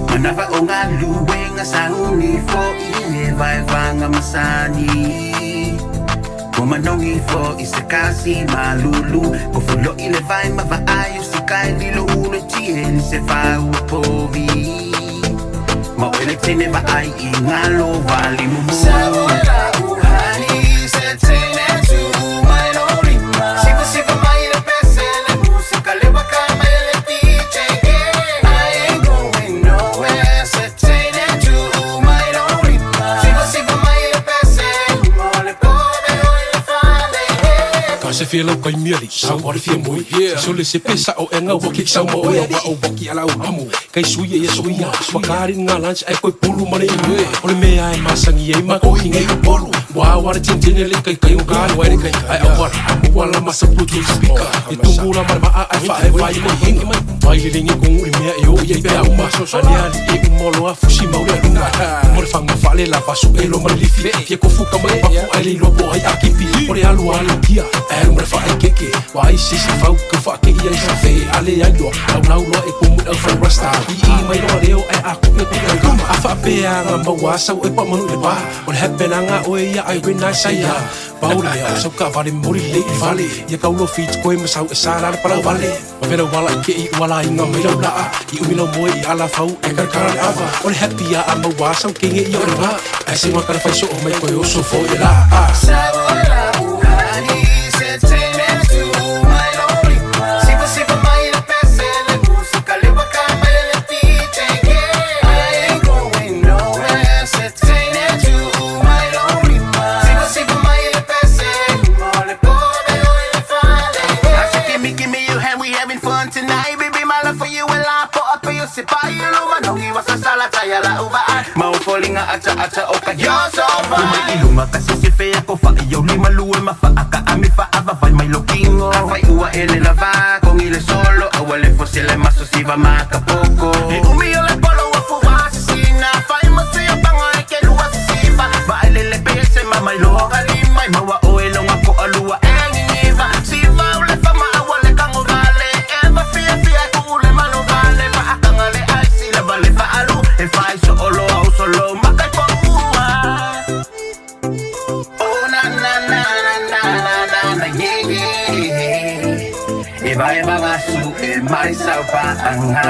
Manava o nga luweng asahuni fo vai nga masani Kumanongi fo isekasi malulu Kofulo ile vai mavaayo sikai lilo uno chien se fa upovi Mawele tene ba ai ingalo vali mumu Sawala uhani se tene tu mai lorima Sipa sipa mai le pese le musica le wakama le DJ I ain't going nowhere se tene tu mai lorima Sipa sipa mai le pese mo le pobe o le fale Se feel like mieli, sao ora fia moi. So le se pesa o enga o ki sao mo o waki ala o amu. Kai suia e suia, wakari nga lunch ai koi pulu mane i. Ole me ai masangi ai ma ko hinga i polu. Wa wara tintene le kai o kari wai kai ai awara. Wala masa putu speaker. E tungula mar ai fa ai vai mo hinga mai. Vai le lingi kong uri mea yo ia pe au ma. Ani ali e molo a fushi ma ura runga. More fanga fale la pasu e lo mar lifi. Fie ko fuka mai papu ai le lobo ai akipi. Ore alu ala kia. Mre fa ai keke wa ai sisi fau ka fa ke ia sa fe ale ai do lau lo e kumu au fa rasta I mai lo reo ai aku me ku ka afa pe nga ma wa sa e pa manu le ba on happen nga o ia ai when I say ya paule ya so ka vale muri le vale ya ka lo fit ko e sa e sara para vale pero wala ke I wala nga me lo la I umino mo I ala fau e ka ava on happy ya ma wa sa ke nge I o ba ai se ma ka fa so o mai ko yo so fo ya la Sawala uhani se tene tu mai lorima Sipa sipa mai le pese le musica le wakama le DJ I ain't going nowhere se tene tu mai lorima Sipa sipa mai le pese mo le pobe o le fale I said give me your hand, we having fun tonight Baby, my love for you, well I put up your sipa You know my nongi was a sala taya la ubaan Mau falling acha oka you're so fine Lumai kasi si fea ko fa Iyo lima luwe mafa aka ami fa aba vai mai lokingo Afai ua ele lava Kong ile solo Awale fosile maso siva maka poco E umio le polo wa fuwa asesina Fai maso ya pango eke lua sisiva Ba ele le pese mamai loga limai Mawa oe longa ko alua engiva Siva ule fama awale kango vale Eva fia kule malo vale Fa akangale ai sila vale fa alu E fai so olo au solo makai po ua Oh na yeah Eva basu e mai saupa anga